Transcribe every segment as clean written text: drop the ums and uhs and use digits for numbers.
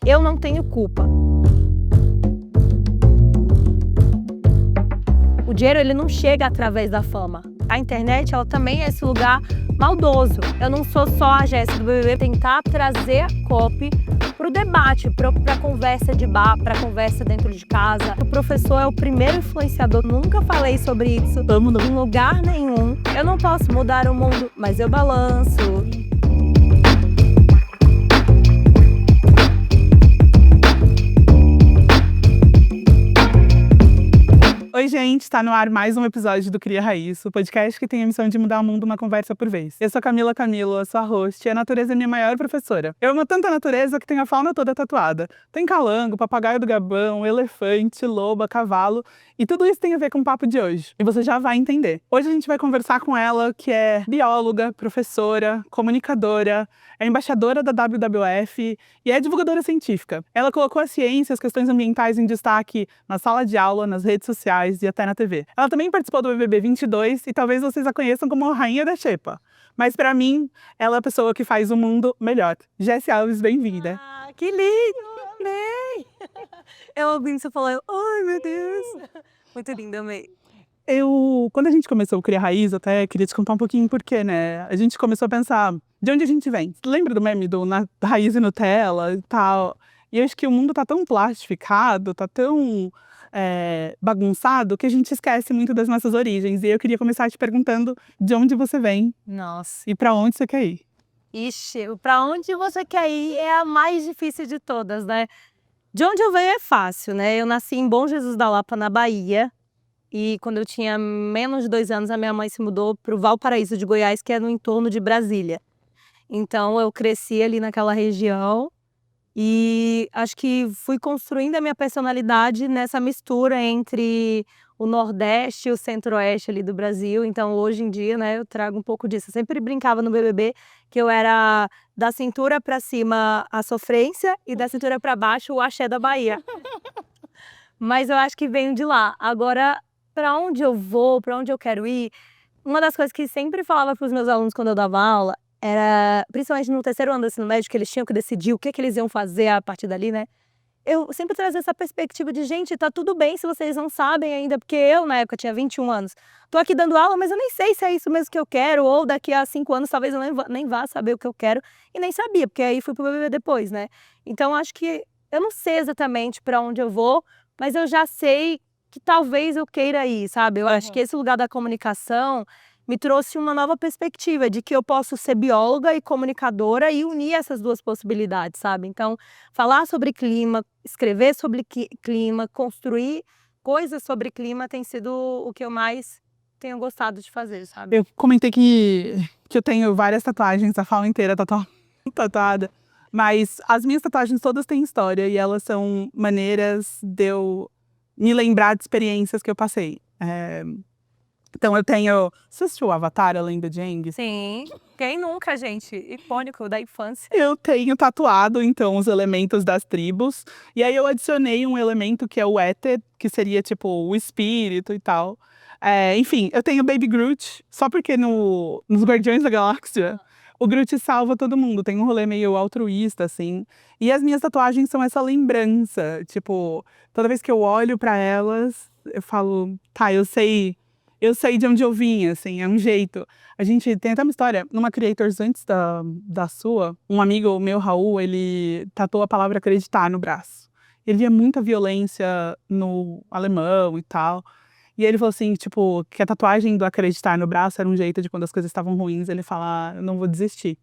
eu não tenho culpa. O dinheiro, ele não chega através da fama. A internet, ela também é esse lugar maldoso. Eu não sou só a Jéssica do BBB, tentar trazer a copy pro debate, pra conversa de bar, pra conversa dentro de casa. O professor é o primeiro influenciador, nunca falei sobre isso em lugar nenhum. Eu não posso mudar o mundo, mas eu balanço. Oi, gente, tá no ar mais um episódio do Cria Raiz, o podcast que tem a missão de mudar o mundo uma conversa por vez. Eu sou Camila Camilo, eu sou a host e a natureza é minha maior professora. Eu amo tanto a natureza que tenho a fauna toda tatuada. Tem calango, papagaio do Gabão, elefante, loba, cavalo e tudo isso tem a ver com o papo de hoje. E você já vai entender. Hoje a gente vai conversar com ela, que é bióloga, professora, comunicadora, é embaixadora da WWF e é divulgadora científica. Ela colocou a ciência e as questões ambientais em destaque na sala de aula, nas redes sociais e até na TV. Ela também participou do BBB 22 e talvez vocês a conheçam como a Rainha da Xepa. Mas pra mim, ela é a pessoa que faz o mundo melhor. Jessi Alves, bem-vinda. Ah, que lindo! Amei! Eu ouvindo você falar, ai meu Deus! Muito lindo, amei. Quando a gente começou o Cria Raiz, até queria te contar um pouquinho por quê, né? A gente começou a pensar de onde a gente vem. Lembra do meme do Raiz e Nutella e tal? E eu acho que o mundo tá tão plastificado, tá tão bagunçado, que a gente esquece muito das nossas origens. E eu queria começar te perguntando de onde você vem. Nossa. E pra onde você quer ir? Ixi, pra onde você quer ir é a mais difícil de todas, né? De onde eu venho é fácil, né? Eu nasci em Bom Jesus da Lapa, na Bahia. E quando eu tinha menos de 2 anos, a minha mãe se mudou para o Valparaíso de Goiás, que é no entorno de Brasília. Então eu cresci ali naquela região e acho que fui construindo a minha personalidade nessa mistura entre o Nordeste e o Centro-Oeste ali do Brasil. Então hoje em dia, né, eu trago um pouco disso. Eu sempre brincava no BBB que eu era da cintura para cima a sofrência e da cintura para baixo o axé da Bahia. Mas eu acho que venho de lá. Agora, para onde eu vou, para onde eu quero ir, uma das coisas que sempre falava para os meus alunos quando eu dava aula era, principalmente no terceiro ano do ensino médio, que eles tinham que decidir o que eles iam fazer a partir dali, né? Eu sempre trazia essa perspectiva de, gente, tá tudo bem se vocês não sabem ainda, porque eu, na época, tinha 21 anos. Tô aqui dando aula, mas eu nem sei se é isso mesmo que eu quero, ou daqui a 5 anos talvez eu nem vá saber o que eu quero, e nem sabia, porque aí fui pro BBB depois, né? Então, acho que eu não sei exatamente para onde eu vou, mas eu já sei que talvez eu queira ir, sabe? Eu acho que esse lugar da comunicação me trouxe uma nova perspectiva de que eu posso ser bióloga e comunicadora e unir essas duas possibilidades, sabe? Então, falar sobre clima, escrever sobre clima, construir coisas sobre clima tem sido o que eu mais tenho gostado de fazer, sabe? Eu comentei que eu tenho várias tatuagens, a fauna inteira tatuada. Mas as minhas tatuagens todas têm história e elas são maneiras de eu me lembrar de experiências que eu passei. Então eu tenho... Você assistiu o Avatar, a Lenda de Aang? Sim. Quem nunca, gente? Icônico da infância. Eu tenho tatuado, então, os elementos das tribos. E aí eu adicionei um elemento que é o éter, que seria, tipo, o espírito e tal. Enfim, eu tenho Baby Groot, só porque nos Guardiões da Galáxia, o Groot salva todo mundo. Tem um rolê meio altruísta, assim. E as minhas tatuagens são essa lembrança. Tipo, toda vez que eu olho pra elas, eu falo, tá, eu sei de onde eu vim, assim, é um jeito. A gente tem até uma história, numa Creators antes da sua, um amigo meu, Raul, ele tatuou a palavra acreditar no braço. Ele via muita violência no alemão e tal. E ele falou assim, tipo, que a tatuagem do acreditar no braço era um jeito de quando as coisas estavam ruins, ele falar, eu não vou desistir.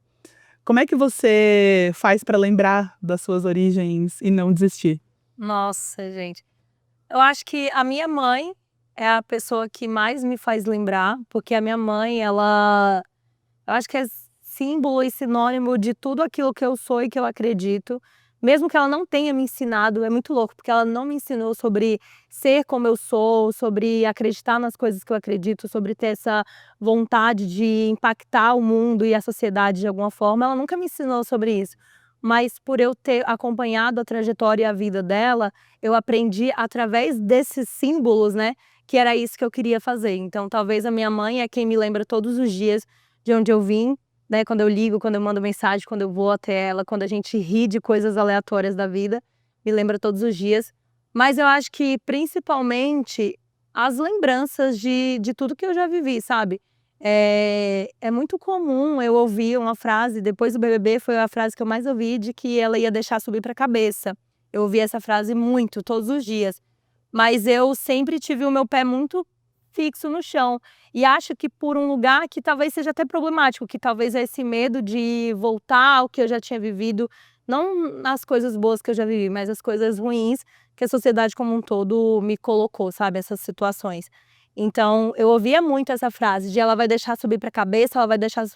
Como é que você faz pra lembrar das suas origens e não desistir? Nossa, gente. Eu acho que a minha mãe é a pessoa que mais me faz lembrar, porque a minha mãe, eu acho que é símbolo e sinônimo de tudo aquilo que eu sou e que eu acredito. Mesmo que ela não tenha me ensinado, é muito louco, porque ela não me ensinou sobre ser como eu sou, sobre acreditar nas coisas que eu acredito, sobre ter essa vontade de impactar o mundo e a sociedade de alguma forma. Ela nunca me ensinou sobre isso. Mas por eu ter acompanhado a trajetória e a vida dela, eu aprendi através desses símbolos, né, que era isso que eu queria fazer. Então, talvez a minha mãe é quem me lembra todos os dias de onde eu vim, né? Quando eu ligo, quando eu mando mensagem, quando eu vou até ela, quando a gente ri de coisas aleatórias da vida, me lembra todos os dias. Mas eu acho que principalmente as lembranças de tudo que eu já vivi, sabe? É muito comum eu ouvir uma frase, depois do BBB foi a frase que eu mais ouvi, de que ela ia deixar subir para a cabeça. Eu ouvi essa frase muito, todos os dias. Mas eu sempre tive o meu pé muito fixo no chão. E acho que por um lugar que talvez seja até problemático, que talvez é esse medo de voltar ao que eu já tinha vivido, não as coisas boas que eu já vivi, mas as coisas ruins que a sociedade como um todo me colocou, sabe? Essas situações. Então, eu ouvia muito essa frase de ela vai deixar subir para a cabeça, ela vai deixar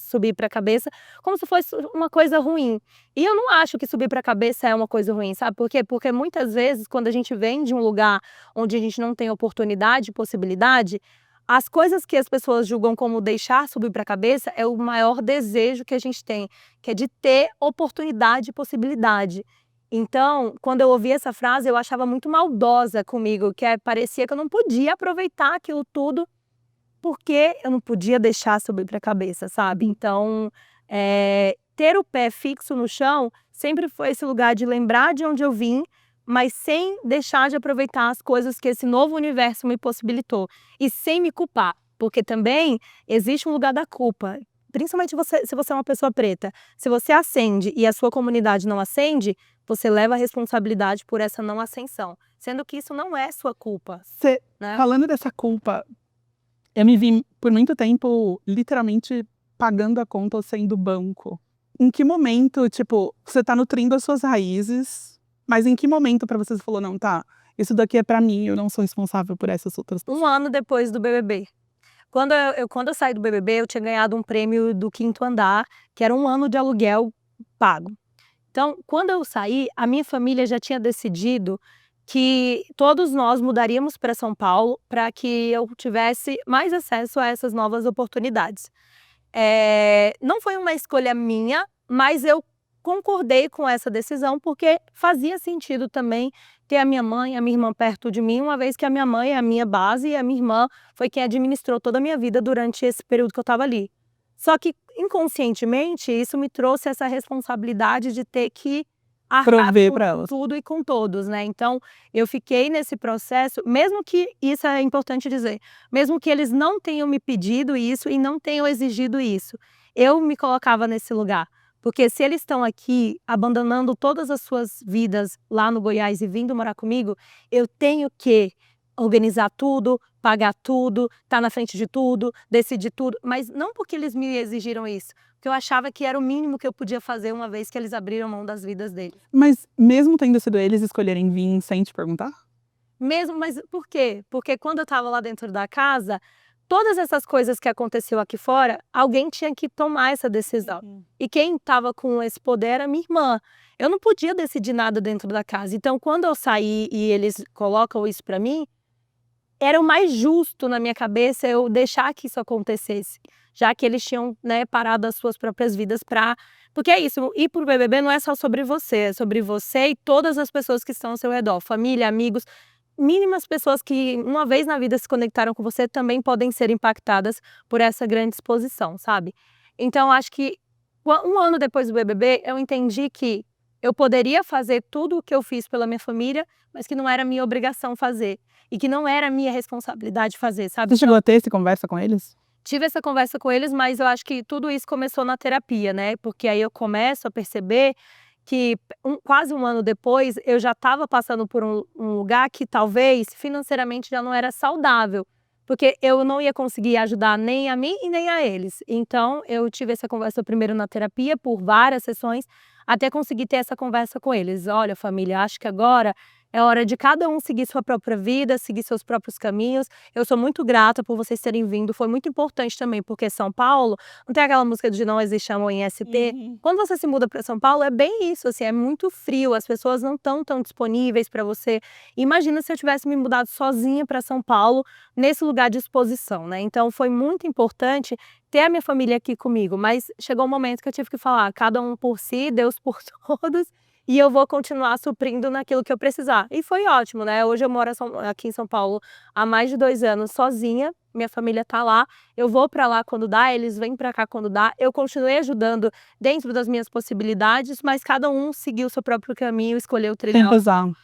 subir para a cabeça, como se fosse uma coisa ruim. E eu não acho que subir para a cabeça é uma coisa ruim, sabe por quê? Porque muitas vezes, quando a gente vem de um lugar onde a gente não tem oportunidade, possibilidade, as coisas que as pessoas julgam como deixar subir para a cabeça é o maior desejo que a gente tem, que é de ter oportunidade e possibilidade. Então, quando eu ouvi essa frase, eu achava muito maldosa comigo, parecia que eu não podia aproveitar aquilo tudo, porque eu não podia deixar subir para a cabeça, sabe? Então, ter o pé fixo no chão sempre foi esse lugar de lembrar de onde eu vim, mas sem deixar de aproveitar as coisas que esse novo universo me possibilitou. E sem me culpar, porque também existe um lugar da culpa. Principalmente se você é uma pessoa preta. Se você acende e a sua comunidade não acende, você leva a responsabilidade por essa não ascensão. Sendo que isso não é sua culpa. Né? Falando dessa culpa, eu me vi por muito tempo literalmente pagando a conta ou sendo banco. Em que momento, tipo, você tá nutrindo as suas raízes, mas em que momento pra você falou, não, tá, isso daqui é pra mim, eu não sou responsável por essas outras pessoas? 1 ano depois do BBB. Quando eu saí do BBB, eu tinha ganhado um prêmio do 5º andar, que era 1 ano de aluguel pago. Então, quando eu saí, a minha família já tinha decidido que todos nós mudaríamos para São Paulo para que eu tivesse mais acesso a essas novas oportunidades. Não foi uma escolha minha, mas eu concordei com essa decisão porque fazia sentido também ter a minha mãe e a minha irmã perto de mim, uma vez que a minha mãe é a minha base e a minha irmã foi quem administrou toda a minha vida durante esse período que eu estava ali. Só que, inconscientemente, isso me trouxe essa responsabilidade de ter que arcar Prover pra elas. com tudo e com todos, né? Então, eu fiquei nesse processo, mesmo que, isso é importante dizer, mesmo que eles não tenham me pedido isso e não tenham exigido isso, eu me colocava nesse lugar. Porque se eles estão aqui, abandonando todas as suas vidas lá no Goiás e vindo morar comigo, eu tenho que organizar tudo, pagar tudo, estar na frente de tudo, decidir tudo, mas não porque eles me exigiram isso, porque eu achava que era o mínimo que eu podia fazer uma vez que eles abriram mão das vidas deles. Mas mesmo tendo sido eles escolherem vir sem te perguntar? Mesmo, mas por quê? Porque quando eu estava lá dentro da casa, todas essas coisas que aconteceu aqui fora, alguém tinha que tomar essa decisão. E quem estava com esse poder era minha irmã. Eu não podia decidir nada dentro da casa. Então, quando eu saí e eles colocam isso para mim, era o mais justo na minha cabeça eu deixar que isso acontecesse, já que eles tinham, né, parado as suas próprias vidas para... Porque é isso, ir pro BBB não é só sobre você, é sobre você e todas as pessoas que estão ao seu redor, família, amigos, mínimas pessoas que uma vez na vida se conectaram com você também podem ser impactadas por essa grande exposição, sabe? Então, acho que 1 ano depois do BBB, eu entendi que eu poderia fazer tudo o que eu fiz pela minha família, mas que não era minha obrigação fazer. E que não era minha responsabilidade fazer, sabe? Você chegou a ter essa conversa com eles? Tive essa conversa com eles, mas eu acho que tudo isso começou na terapia, né? Porque aí eu começo a perceber que quase 1 ano depois, eu já estava passando por um lugar que talvez financeiramente já não era saudável. Porque eu não ia conseguir ajudar nem a mim e nem a eles. Então, eu tive essa conversa primeiro na terapia, por várias sessões, até conseguir ter essa conversa com eles. Olha, família, acho que agora é hora de cada um seguir sua própria vida, seguir seus próprios caminhos. Eu sou muito grata por vocês terem vindo, foi muito importante também, porque São Paulo, não tem aquela música de Não Existe Amor em ST? Quando você se muda para São Paulo, é bem isso, assim, é muito frio, as pessoas não estão tão disponíveis para você. Imagina se eu tivesse me mudado sozinha para São Paulo, nesse lugar de exposição, né? Então, foi muito importante ter a minha família aqui comigo, mas chegou um momento que eu tive que falar, cada um por si, Deus por todos, e eu vou continuar suprindo naquilo que eu precisar. E foi ótimo, né? Hoje eu moro aqui em São Paulo há mais de 2 anos sozinha, minha família tá lá, eu vou para lá quando dá, eles vêm para cá quando dá. Eu continuei ajudando dentro das minhas possibilidades, mas cada um seguiu o seu próprio caminho, escolheu Sem trilhar. razão.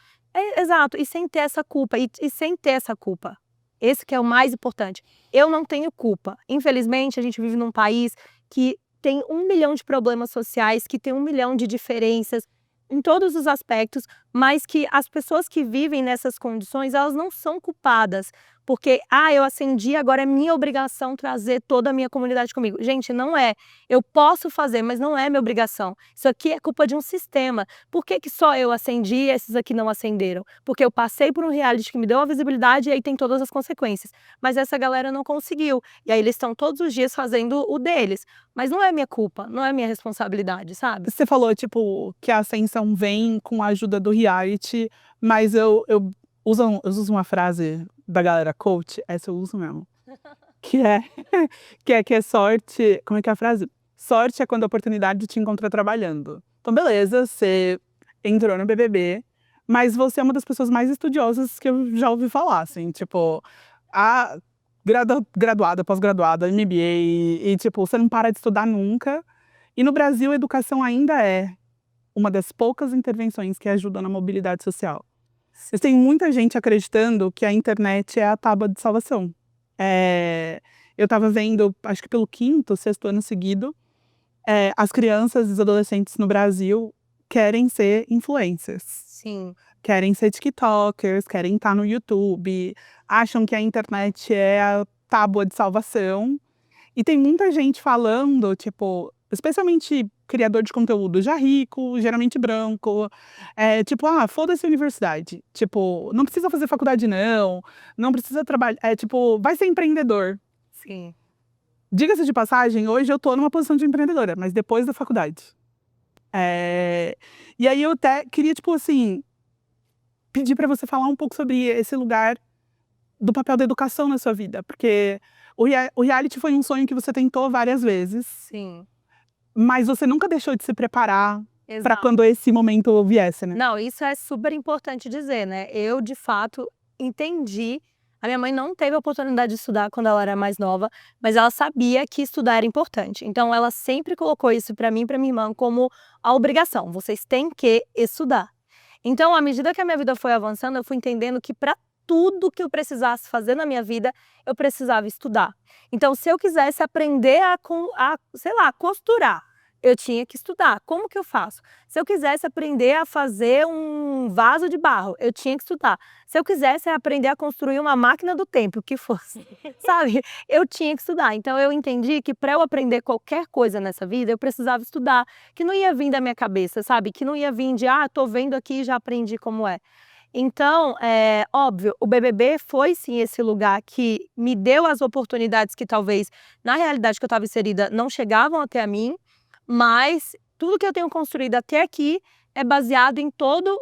Exato, e sem ter essa culpa, e sem ter essa culpa. Esse que é o mais importante. Eu não tenho culpa. Infelizmente, a gente vive num país que tem 1 milhão de problemas sociais, que tem 1 milhão de diferenças em todos os aspectos, mas que as pessoas que vivem nessas condições, elas não são culpadas, porque, eu ascendi, agora é minha obrigação trazer toda a minha comunidade comigo. Gente, não é. Eu posso fazer, mas não é minha obrigação. Isso aqui é culpa de um sistema. Por que que só eu ascendi e esses aqui não ascenderam? Porque eu passei por um reality que me deu a visibilidade e aí tem todas as consequências. Mas essa galera não conseguiu. E aí eles estão todos os dias fazendo o deles. Mas não é minha culpa, não é minha responsabilidade, sabe? Você falou, tipo, que a ascensão vem com a ajuda do reality, mas eu uso uma frase da galera coach, essa eu uso mesmo, que é, que é sorte, como é que é a frase? Sorte é quando a oportunidade te encontra trabalhando. Então, beleza, você entrou no BBB, mas você é uma das pessoas mais estudiosas que eu já ouvi falar, assim, tipo, a graduada, pós-graduada, MBA, e tipo, você não para de estudar nunca. E no Brasil, a educação ainda é uma das poucas intervenções que ajudam na mobilidade social. Tem muita gente acreditando que a internet é a tábua de salvação. Eu estava vendo, acho que pelo 5º, 6º ano seguido, as crianças e os adolescentes no Brasil querem ser influencers. Sim. Querem ser tiktokers, querem estar no YouTube, acham que a internet é a tábua de salvação. E tem muita gente falando, tipo, especialmente criador de conteúdo já rico, geralmente branco, tipo, foda-se a universidade. Tipo, não precisa fazer faculdade não precisa trabalhar, tipo, vai ser empreendedor. Sim. Diga-se de passagem, hoje eu tô numa posição de empreendedora, mas depois da faculdade. E aí eu até queria, tipo assim, pedir para você falar um pouco sobre esse lugar do papel da educação na sua vida, porque o reality foi um sonho que você tentou várias vezes. Sim. Mas você nunca deixou de se preparar para Exato. quando esse momento viesse, né? Não, isso é super importante dizer, né? Eu, de fato, entendi. A minha mãe não teve a oportunidade de estudar quando ela era mais nova, mas ela sabia que estudar era importante. Então, ela sempre colocou isso para mim e para minha irmã como a obrigação. Vocês têm que estudar. Então, à medida que a minha vida foi avançando, eu fui entendendo que para tudo que eu precisasse fazer na minha vida, eu precisava estudar. Então, se eu quisesse aprender sei lá, costurar, eu tinha que estudar. Como que eu faço? Se eu quisesse aprender a fazer um vaso de barro, eu tinha que estudar. Se eu quisesse aprender a construir uma máquina do tempo, o que fosse, sabe? Eu tinha que estudar. Então, eu entendi que para eu aprender qualquer coisa nessa vida, eu precisava estudar, que não ia vir da minha cabeça, sabe? Que não ia vir de, tô vendo aqui e já aprendi como é. Então, óbvio, o BBB foi sim esse lugar que me deu as oportunidades que talvez, na realidade que eu estava inserida, não chegavam até a mim, mas tudo que eu tenho construído até aqui é baseado em todas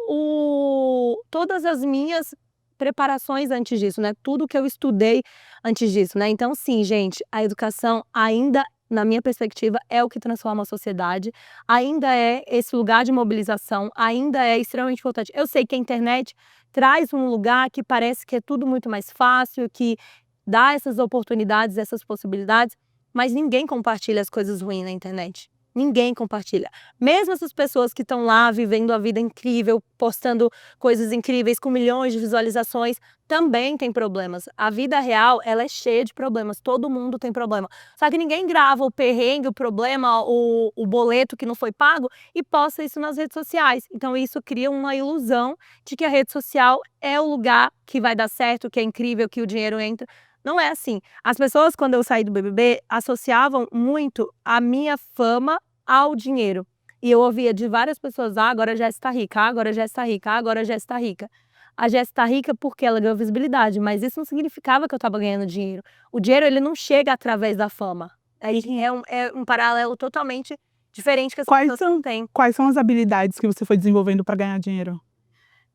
as minhas preparações antes disso, né? Tudo que eu estudei antes disso, né? Então, sim, gente, a educação ainda, na minha perspectiva, é o que transforma a sociedade, ainda é esse lugar de mobilização, ainda é extremamente importante. Eu sei que a internet traz um lugar que parece que é tudo muito mais fácil, que dá essas oportunidades, essas possibilidades, mas ninguém compartilha as coisas ruins na internet. Ninguém compartilha. Mesmo essas pessoas que estão lá vivendo a vida incrível, postando coisas incríveis com milhões de visualizações, também tem problemas. A vida real, ela é cheia de problemas. Todo mundo tem problema. Só que ninguém grava o perrengue, o problema, o boleto que não foi pago e posta isso nas redes sociais. Então isso cria uma ilusão de que a rede social é o lugar que vai dar certo, que é incrível, que o dinheiro entra. Não é assim. As pessoas, quando eu saí do BBB, associavam muito a minha fama ao dinheiro. E eu ouvia de várias pessoas, agora a Jéssica está rica, agora a Jéssica está rica, agora a Jéssica está rica. A Jéssica está rica porque ela ganhou visibilidade, mas isso não significava que eu estava ganhando dinheiro. O dinheiro, ele não chega através da fama. É um paralelo totalmente diferente que as pessoas não têm. Quais são as habilidades que você foi desenvolvendo para ganhar dinheiro?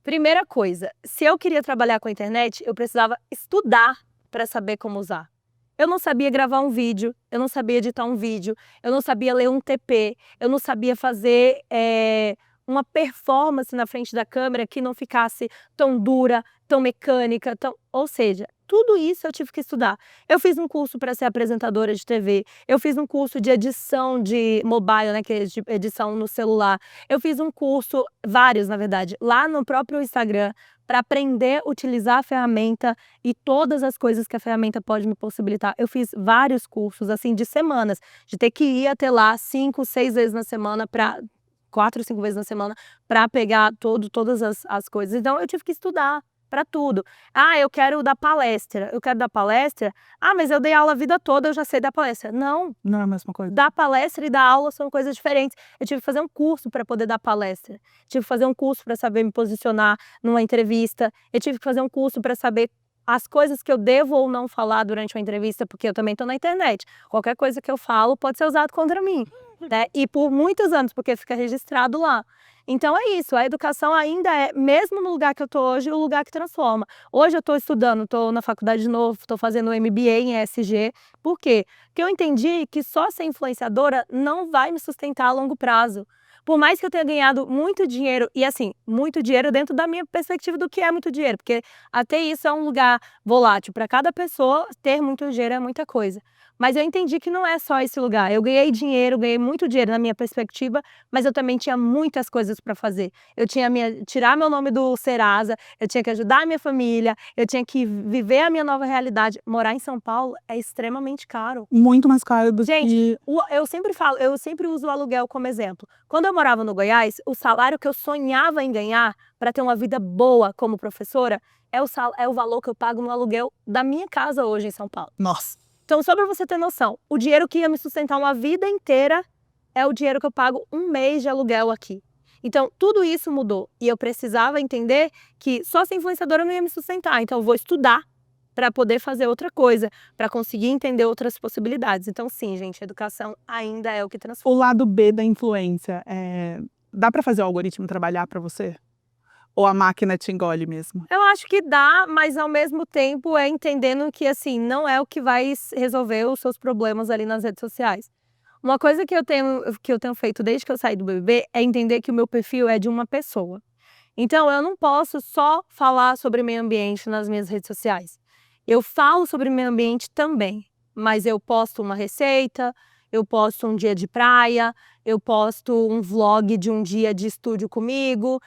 Primeira coisa, se eu queria trabalhar com a internet, eu precisava estudar para saber como usar. Eu não sabia gravar um vídeo, eu não sabia editar um vídeo, eu não sabia ler um TP, eu não sabia fazer uma performance na frente da câmera que não ficasse tão dura, tão mecânica, ou seja, tudo isso eu tive que estudar. Eu fiz um curso para ser apresentadora de TV, eu fiz um curso de edição de mobile, né, que é de edição no celular. Eu fiz um curso, vários na verdade, lá no próprio Instagram, para aprender a utilizar a ferramenta e todas as coisas que a ferramenta pode me possibilitar. Eu fiz vários cursos, assim, de semanas, de ter que ir até lá 5, 6 vezes na semana para 4, 5 vezes na semana para pegar todas as coisas. Então eu tive que estudar para tudo. Ah, eu quero dar palestra. Eu quero dar palestra. Ah, mas eu dei aula a vida toda, eu já sei dar palestra. Não, Não é a mesma coisa. dar palestra e dar aula são coisas diferentes. Eu tive que fazer um curso para poder dar palestra. Tive que fazer um curso para saber me posicionar numa entrevista. Eu tive que fazer um curso para saber as coisas que eu devo ou não falar durante uma entrevista, porque eu também estou na internet. Qualquer coisa que eu falo pode ser usado contra mim, né? E por muitos anos, porque fica registrado lá. Então é isso, a educação ainda é, mesmo no lugar que eu estou hoje, o lugar que transforma. Hoje eu estou estudando, estou na faculdade de novo, estou fazendo um MBA em ESG. Por quê? Porque eu entendi que só ser influenciadora não vai me sustentar a longo prazo. Por mais que eu tenha ganhado muito dinheiro, e assim, muito dinheiro dentro da minha perspectiva do que é muito dinheiro, porque até isso é um lugar volátil. Para cada pessoa, ter muito dinheiro é muita coisa. Mas eu entendi que não é só esse lugar. Eu ganhei dinheiro, ganhei muito dinheiro na minha perspectiva, mas eu também tinha muitas coisas para fazer. Eu tinha tirar meu nome do Serasa, eu tinha que ajudar a minha família, eu tinha que viver a minha nova realidade. Morar em São Paulo é extremamente caro. Muito mais caro do Gente, que... eu sempre falo, eu sempre uso o aluguel como exemplo. Quando eu morava no Goiás, o salário que eu sonhava em ganhar para ter uma vida boa como professora é o valor que eu pago no aluguel da minha casa hoje em São Paulo. Nossa. Então, só para você ter noção, o dinheiro que ia me sustentar uma vida inteira é o dinheiro que eu pago um mês de aluguel aqui. Então, tudo isso mudou. E eu precisava entender que só ser influenciadora não ia me sustentar. Então, eu vou estudar para poder fazer outra coisa, para conseguir entender outras possibilidades. Então, sim, gente, educação ainda é o que transforma. O lado B da influência, dá para fazer o algoritmo trabalhar para você? Ou a máquina te engole mesmo? Eu acho que dá, mas ao mesmo tempo é entendendo que, assim, não é o que vai resolver os seus problemas ali nas redes sociais. Uma coisa que eu tenho feito desde que eu saí do BBB é entender que o meu perfil é de uma pessoa. Então, eu não posso só falar sobre meio ambiente nas minhas redes sociais. Eu falo sobre meio ambiente também, mas eu posto uma receita, eu posto um dia de praia, eu posto um vlog de um dia de estúdio comigo,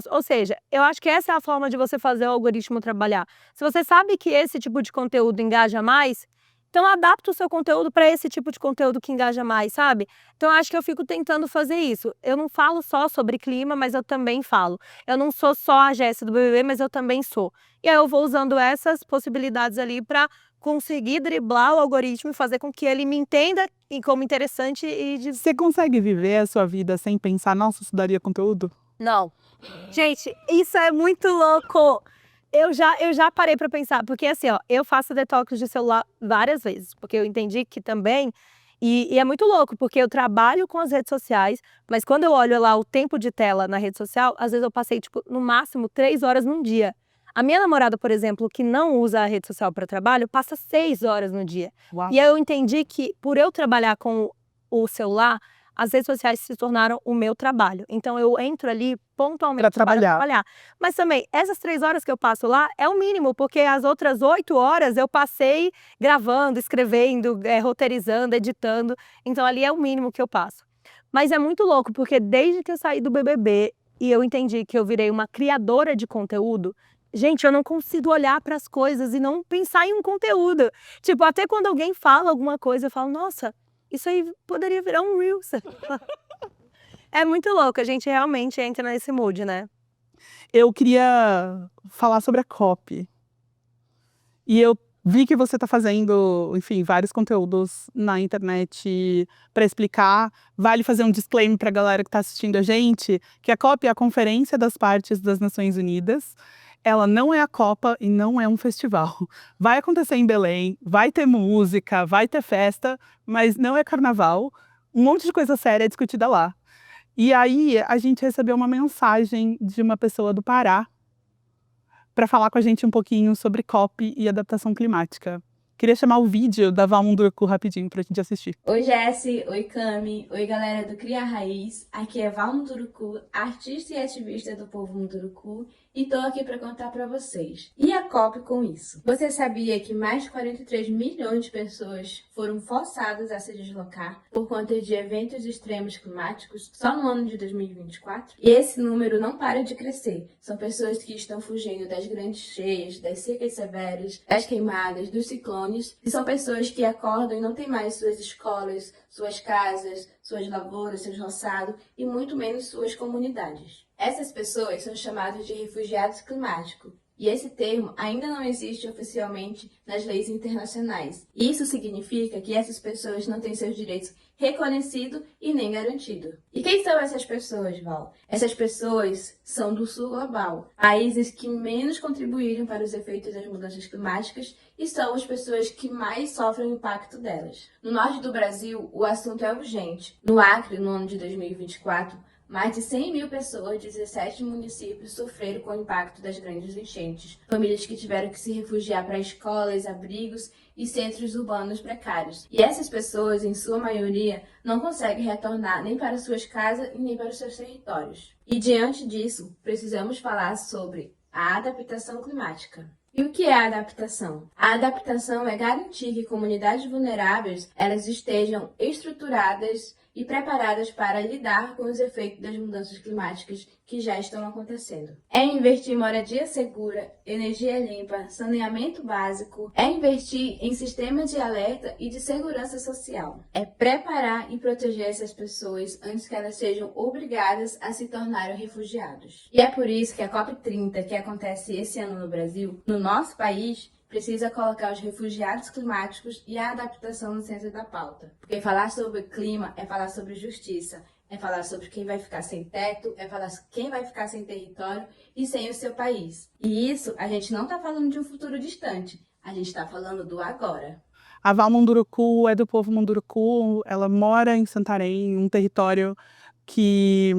ou seja, eu acho que essa é a forma de você fazer o algoritmo trabalhar. Se você sabe que esse tipo de conteúdo engaja mais, então adapta o seu conteúdo para esse tipo de conteúdo que engaja mais, sabe? Então eu acho que eu fico tentando fazer isso. Eu não falo só sobre clima, mas eu também falo. Eu não sou só a Jéssica do BBB, mas eu também sou. E aí eu vou usando essas possibilidades ali para conseguir driblar o algoritmo e fazer com que ele me entenda como interessante Você consegue viver a sua vida sem pensar, nossa, isso daria conteúdo? Não. Gente, isso é muito louco! Eu já parei para pensar, porque assim, ó, eu faço detox de celular várias vezes, porque eu entendi que também, e é muito louco, porque eu trabalho com as redes sociais, mas quando eu olho lá o tempo de tela na rede social, às vezes eu passei, tipo, no máximo 3 horas num dia. A minha namorada, por exemplo, que não usa a rede social para trabalho, passa 6 horas no dia. Uau. E aí eu entendi que, por eu trabalhar com o celular, as redes sociais se tornaram o meu trabalho. Então eu entro ali pontualmente Para trabalhar. Mas também, essas 3 horas que eu passo lá é o mínimo, porque as outras 8 horas eu passei gravando, escrevendo, roteirizando, editando. Então ali é o mínimo que eu passo. Mas é muito louco, porque desde que eu saí do BBB e eu entendi que eu virei uma criadora de conteúdo, gente, eu não consigo olhar para as coisas e não pensar em um conteúdo. Tipo, até quando alguém fala alguma coisa, eu falo, nossa, isso aí poderia virar um Reels. É muito louco, a gente realmente entra nesse mood, né? Eu queria falar sobre a copy. E eu vi que você está fazendo, enfim, vários conteúdos na internet para explicar. Vale fazer um disclaimer para a galera que está assistindo a gente, que a COP é a Conferência das Partes das Nações Unidas. Ela não é a Copa e não é um festival. Vai acontecer em Belém, vai ter música, vai ter festa, mas não é carnaval. Um monte de coisa séria é discutida lá. E aí a gente recebeu uma mensagem de uma pessoa do Pará para falar com a gente um pouquinho sobre COP e adaptação climática. Queria chamar o vídeo da Val Munduruku rapidinho pra gente assistir. Oi, Jessi. Oi, Cami. Oi, galera do Cria Raiz. Aqui é Val Munduruku, artista e ativista do povo Munduruku, e tô aqui para contar para vocês. E a COP com isso? Você sabia que mais de 43 milhões de pessoas foram forçadas a se deslocar por conta de eventos extremos climáticos só no ano de 2024? E esse número não para de crescer. São pessoas que estão fugindo das grandes cheias, das secas severas, das queimadas, dos ciclones, e são pessoas que acordam e não têm mais suas escolas, suas casas, suas lavouras, seus roçados e muito menos suas comunidades. Essas pessoas são chamadas de refugiados climáticos, e esse termo ainda não existe oficialmente nas leis internacionais. Isso significa que essas pessoas não têm seus direitos reconhecidos e nem garantidos. E quem são essas pessoas, Val? Essas pessoas são do sul global, países que menos contribuíram para os efeitos das mudanças climáticas e são as pessoas que mais sofrem o impacto delas. No norte do Brasil, o assunto é urgente. No Acre, no ano de 2024, mais de 100 mil pessoas de 17 municípios sofreram com o impacto das grandes enchentes. Famílias que tiveram que se refugiar para escolas, abrigos e centros urbanos precários. E essas pessoas, em sua maioria, não conseguem retornar nem para suas casas e nem para os seus territórios. E diante disso, precisamos falar sobre a adaptação climática. E o que é a adaptação? A adaptação é garantir que comunidades vulneráveis elas estejam estruturadas e preparadas para lidar com os efeitos das mudanças climáticas que já estão acontecendo. É investir em moradia segura, energia limpa, saneamento básico, é investir em sistemas de alerta e de segurança social. É preparar e proteger essas pessoas antes que elas sejam obrigadas a se tornarem refugiados. E é por isso que a COP30, que acontece esse ano no Brasil, no nosso país, precisa colocar os refugiados climáticos e a adaptação no centro da pauta. Porque falar sobre clima é falar sobre justiça, é falar sobre quem vai ficar sem teto, é falar quem vai ficar sem território e sem o seu país. E isso a gente não está falando de um futuro distante, a gente está falando do agora. A Val Munduruku é do povo Munduruku, ela mora em Santarém, um território que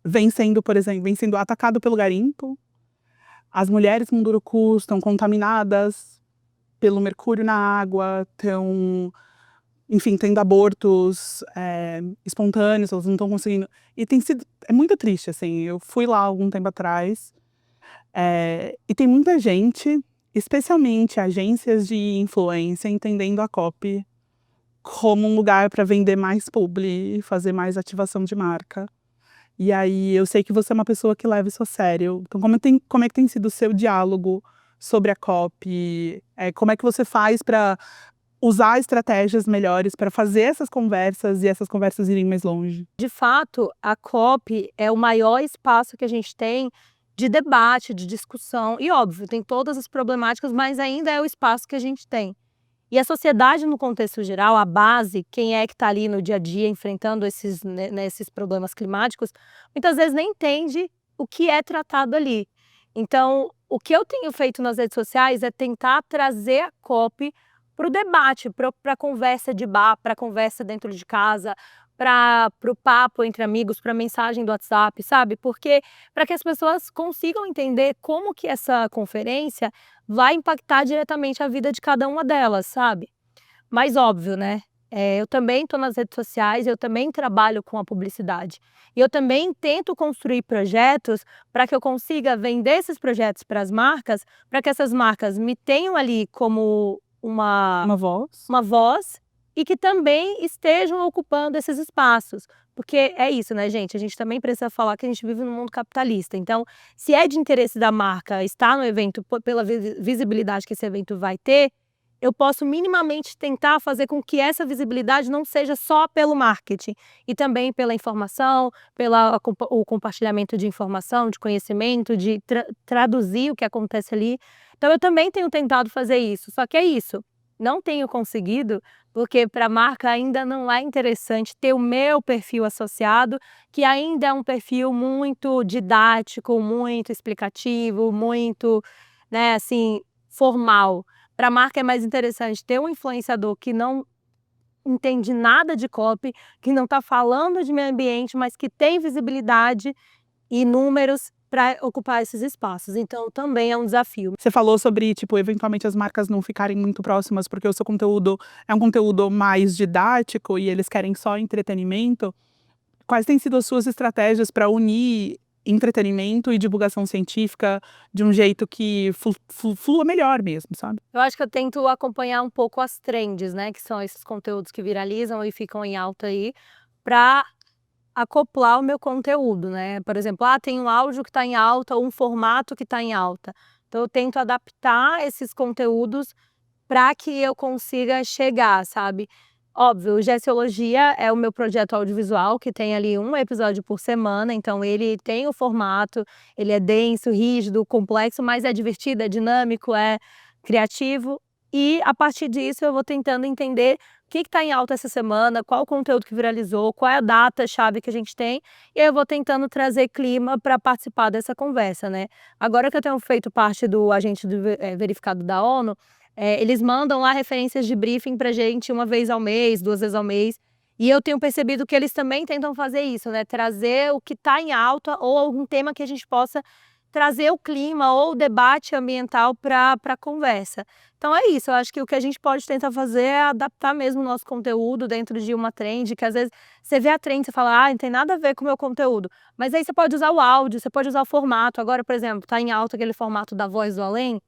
vem sendo, por exemplo, atacado pelo garimpo. As mulheres Munduruku estão contaminadas pelo mercúrio na água, estão, enfim, tendo abortos espontâneos, elas não estão conseguindo. E é muito triste, assim. Eu fui lá algum tempo atrás e tem muita gente, especialmente agências de influência, entendendo a COP como um lugar para vender mais publi, fazer mais ativação de marca. E aí, eu sei que você é uma pessoa que leva isso a sério. Então, como é que tem sido o seu diálogo sobre a COP? Como é que você faz para usar estratégias melhores para fazer essas conversas e essas conversas irem mais longe? De fato, a COP é o maior espaço que a gente tem de debate, de discussão. E óbvio, tem todas as problemáticas, mas ainda é o espaço que a gente tem. E a sociedade, no contexto geral, a base, quem é que está ali no dia a dia enfrentando esses problemas climáticos, muitas vezes nem entende o que é tratado ali. Então, o que eu tenho feito nas redes sociais é tentar trazer a COP para o debate, para a conversa de bar, para a conversa dentro de casa, para o papo entre amigos, para a mensagem do WhatsApp, sabe? Porque para que as pessoas consigam entender como que essa conferência vai impactar diretamente a vida de cada uma delas, sabe? Mas óbvio, né? Eu também estou nas redes sociais, eu também trabalho com a publicidade. E eu também tento construir projetos para que eu consiga vender esses projetos para as marcas, para que essas marcas me tenham ali como uma voz e que também estejam ocupando esses espaços. Porque é isso, né, gente? A gente também precisa falar que a gente vive num mundo capitalista. Então, se é de interesse da marca estar no evento pela visibilidade que esse evento vai ter, eu posso minimamente tentar fazer com que essa visibilidade não seja só pelo marketing, e também pela informação, o compartilhamento de informação, de conhecimento, de traduzir o que acontece ali. Então, eu também tenho tentado fazer isso, só que é isso. Não tenho conseguido, porque para a marca ainda não é interessante ter o meu perfil associado, que ainda é um perfil muito didático, muito explicativo, muito, né, assim, formal. Para a marca é mais interessante ter um influenciador que não entende nada de copy, que não está falando de meio ambiente, mas que tem visibilidade e números para ocupar esses espaços. Então também é um desafio. Você falou sobre, tipo, eventualmente as marcas não ficarem muito próximas porque o seu conteúdo é um conteúdo mais didático e eles querem só entretenimento. Quais têm sido as suas estratégias para unir entretenimento e divulgação científica de um jeito que flua melhor mesmo, sabe? Eu acho que eu tento acompanhar um pouco as trends, né, que são esses conteúdos que viralizam e ficam em alta aí, para acoplar o meu conteúdo, né. Por exemplo, tem um áudio que está em alta ou um formato que está em alta. Então eu tento adaptar esses conteúdos para que eu consiga chegar, sabe. Óbvio, o Gessiologia é o meu projeto audiovisual, que tem ali um episódio por semana, então ele tem o formato, ele é denso, rígido, complexo, mas é divertido, é dinâmico, é criativo. E a partir disso eu vou tentando entender o que está em alta essa semana, qual o conteúdo que viralizou, qual é a data-chave que a gente tem, e eu vou tentando trazer clima para participar dessa conversa, né. Agora que eu tenho feito parte do agente verificado da ONU, eles mandam lá referências de briefing pra gente 1 vez ao mês, 2 vezes ao mês, e eu tenho percebido que eles também tentam fazer isso, né, trazer o que está em alta ou algum tema que a gente possa trazer o clima ou o debate ambiental para a conversa. Então é isso, eu acho que o que a gente pode tentar fazer é adaptar mesmo o nosso conteúdo dentro de uma trend, que às vezes você vê a trend e você fala: não tem nada a ver com o meu conteúdo", mas aí você pode usar o áudio, você pode usar o formato. Agora, por exemplo, está em alta aquele formato da Voz do Além,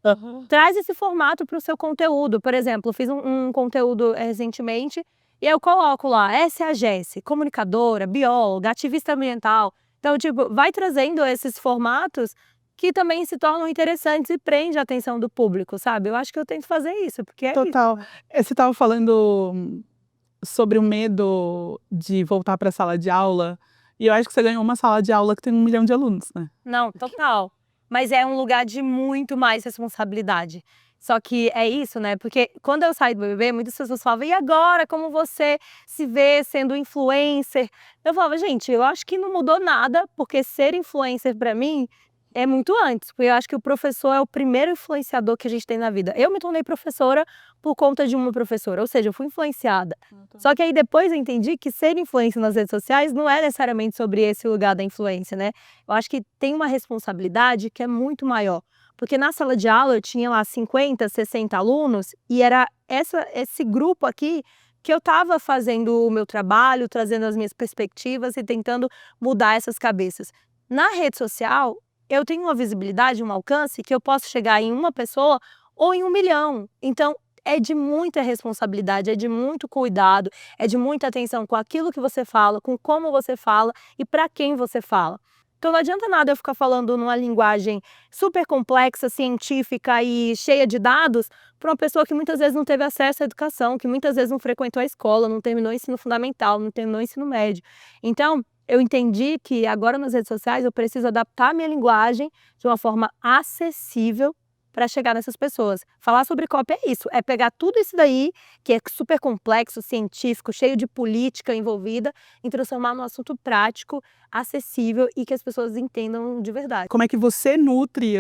traz esse formato para o seu conteúdo. Por exemplo, eu fiz um conteúdo recentemente e eu coloco lá: essa é a Jessi, comunicadora, bióloga, ativista ambiental. Então, tipo, vai trazendo esses formatos que também se tornam interessantes e prende a atenção do público, sabe. Eu acho que eu tento fazer isso, porque é isso. Total. Você estava falando sobre o medo de voltar para a sala de aula, e eu acho que você ganhou uma sala de aula que tem 1 milhão de alunos, né? Não, total. Mas é um lugar de muito mais responsabilidade. Só que é isso, né, porque quando eu saí do BBB, muitas pessoas falavam: "E agora, como você se vê sendo influencer?". Eu falava: "Gente, eu acho que não mudou nada, porque ser influencer pra mim é muito antes", porque eu acho que o professor é o primeiro influenciador que a gente tem na vida. Eu me tornei professora por conta de uma professora, ou seja, eu fui influenciada. Só que aí depois eu entendi que ser influencer nas redes sociais não é necessariamente sobre esse lugar da influência, né. Eu acho que tem uma responsabilidade que é muito maior, porque na sala de aula eu tinha lá 50, 60 alunos e era esse grupo aqui que eu estava fazendo o meu trabalho, trazendo as minhas perspectivas e tentando mudar essas cabeças. Na rede social, eu tenho uma visibilidade, um alcance que eu posso chegar em uma pessoa ou em 1 milhão. Então é de muita responsabilidade, é de muito cuidado, é de muita atenção com aquilo que você fala, com como você fala e para quem você fala. Então não adianta nada eu ficar falando numa linguagem super complexa, científica e cheia de dados para uma pessoa que muitas vezes não teve acesso à educação, que muitas vezes não frequentou a escola, não terminou o ensino fundamental, não terminou o ensino médio. Então eu entendi que agora nas redes sociais eu preciso adaptar a minha linguagem de uma forma acessível para chegar nessas pessoas. Falar sobre COP é isso, é pegar tudo isso daí, que é super complexo, científico, cheio de política envolvida, e transformar num assunto prático, acessível e que as pessoas entendam de verdade. Como é que você nutre